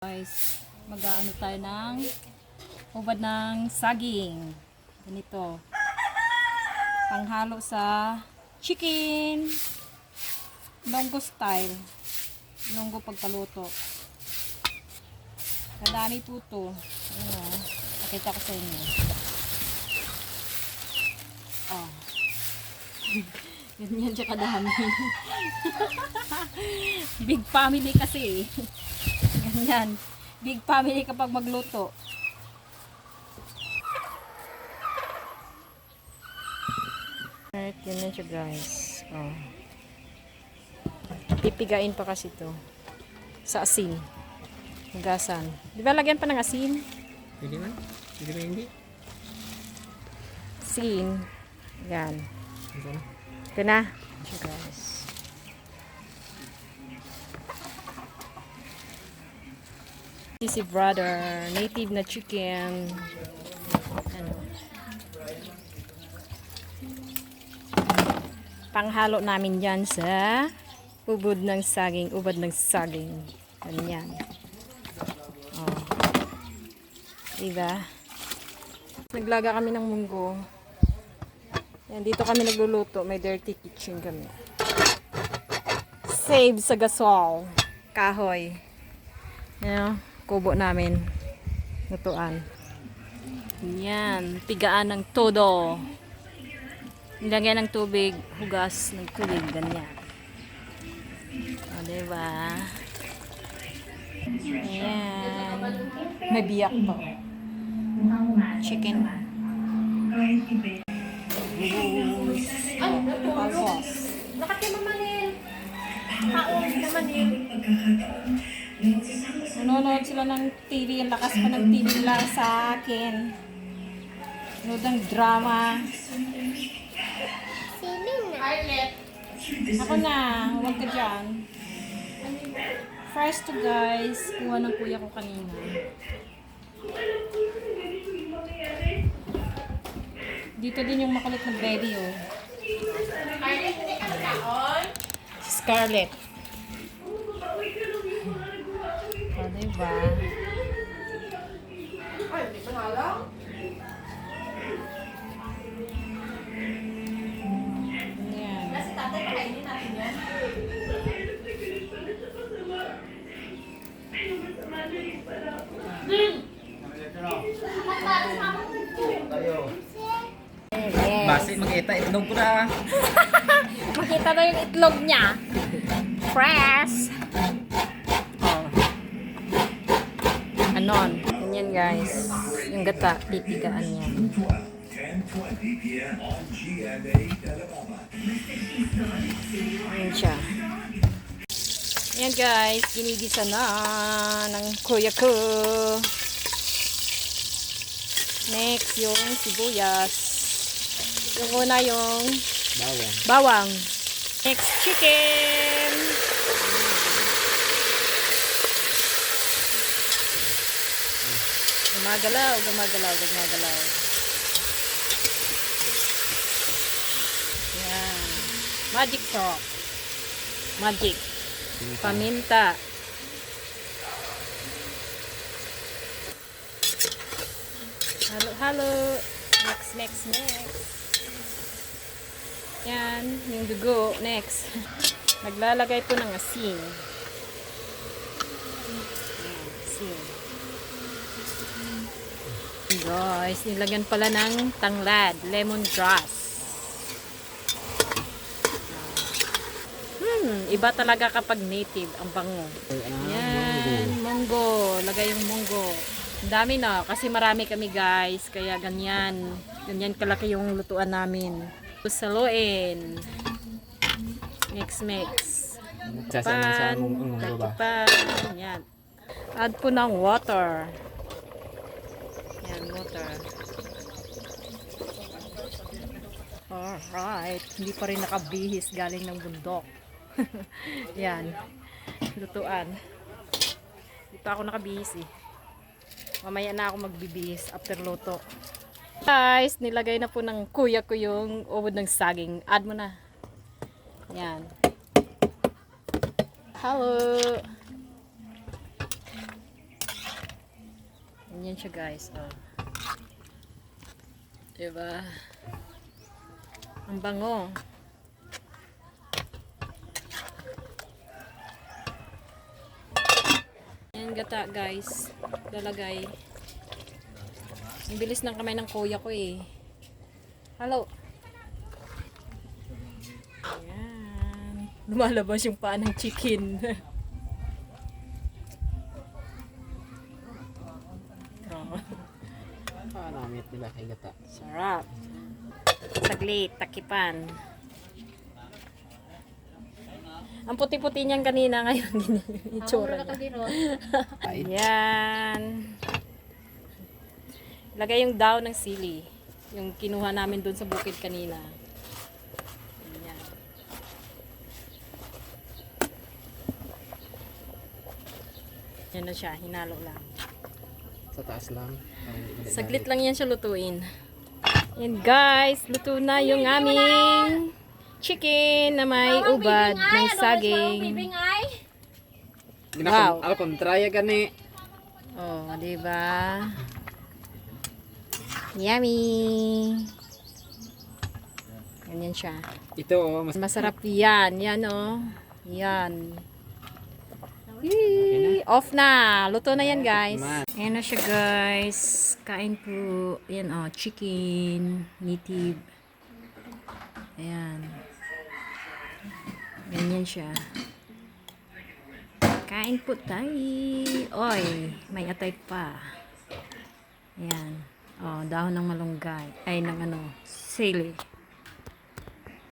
Guys, mag-aano tayo ng ubad ng saging. Ganito. Panghalo sa chicken. Longgo style. Longgo pagkaluto. Kadami po to. Ayan. Pakita ko sa inyo. Oh. Ganyan siya kadami. Big family kasi. Ganyan. Big family kapag magluto. Alright, ganyan siya guys. Oh. Pipigain pa kasi to sa asin. Hugasan. Di ba lagyan pa ng asin? Pwede man? Pwede ba hindi? Asin. Yan. Ito na. Ito na. Siya guys. Si brother, native na chicken. Ano? Panghalo namin yan sa ubod ng saging, ubod ng saging. Ganyan. Oh. Diba? Naglaga kami ng munggo. Yan, dito kami nagluluto. May dirty kitchen kami. Save sa gasol. Kahoy. Yan, kubo namin. Lutuan. Yan. Pigaan ng todo. Nilagyan ng tubig. Hugas ng tubig. Ganyan. O, diba? Ayan. May biyak pa. Chicken. Tapos. Nakatimamanil. Kaon namanil. Nanonood sila ng TV. Ang lakas pa ng TV lang sa akin. Nanonood ng drama. Arlet. Ako na. Huwag ka dyan. First to guys. Kuha ng kuya ko kanina. Dito din yung makulit na baby oh. Arlet, hindi ka kaon. Scarlett. O, diba? Ay, hindi ko nalang. Yan. Kasi tatay, pakainin natin yan. Yes. Base, makita. Itlog ko na. Makita na yung itlog niya. Fresh. Oh. Anon. Ganyan guys. Yung gata, pipigaan niya. Ayan siya. Ayan guys. Ginigisa na ng kuya ko. Next, yung sibuyas. Yung una yung Bawang. bawang. Next, chicken. Gumagalaw, gumagalaw, gumagalaw. Yan. Magic sauce. Magic. Paminta. Halo, halo. Next, next, next. Yan, yung dugo. Next. Naglalagay po ng asin. Asin. Guys, nilagyan pala ng tanglad. Lemongrass. Iba talaga kapag native ang bango. Yan, munggo. Lagay yung munggo. Ang dami na, kasi marami kami guys. Kaya ganyan. Ganyan kalaki yung lutuan namin. Saluin. Mix, mix. Sasama sa Pan. munggo ba? Pan. Yan. Add po ng water. Yan, water. Alright. Hindi pa rin nakabihis galing ng bundok. Yan. Lutuan. Hindi pa ako nakabihis eh. Mamaya na ako magbibihis after luto. Guys, nilagay na po ng kuya ko yung ubod ng saging. Add mo na. Yan. Hello. Ganyan siya guys. Oh. Diba? Ang bango. Yan gata guys. Lalagay. Ang bilis ng kamay ng kuya ko eh. Hello. Ayan. Lumalabas yung paa ng chicken. Palamit nila kay gata. Sarap. Saglit, takipan. Ang puti-puti niyan kanina ngayon. Itsura niya. Ayan. Lagay yung daw ng sili. Yung kinuha namin dun sa bukid kanina. Ayan. Yan na siya. Hinalo lang. Sa taas lang. Para hindi maligalig. Saglit lang yan siya lutuin. Yan guys, luto na yung aming chicken na may ubad ng saging. Wow. Al kontraya gani. Oh, di ba? Yummy. Ganyan siya. Ito oh, mas Masarap yan. Yan oh. Yan. Yee! Off na. Luto na yan guys. Man. Ayan na siya guys. Kain po. Ayan oh, chicken. Native. Ayan. Ganyan siya. Kain po tayo. Oy, may atay pa. Ayan. Oh, dahon ng malunggay. Ay, ng ano, sili.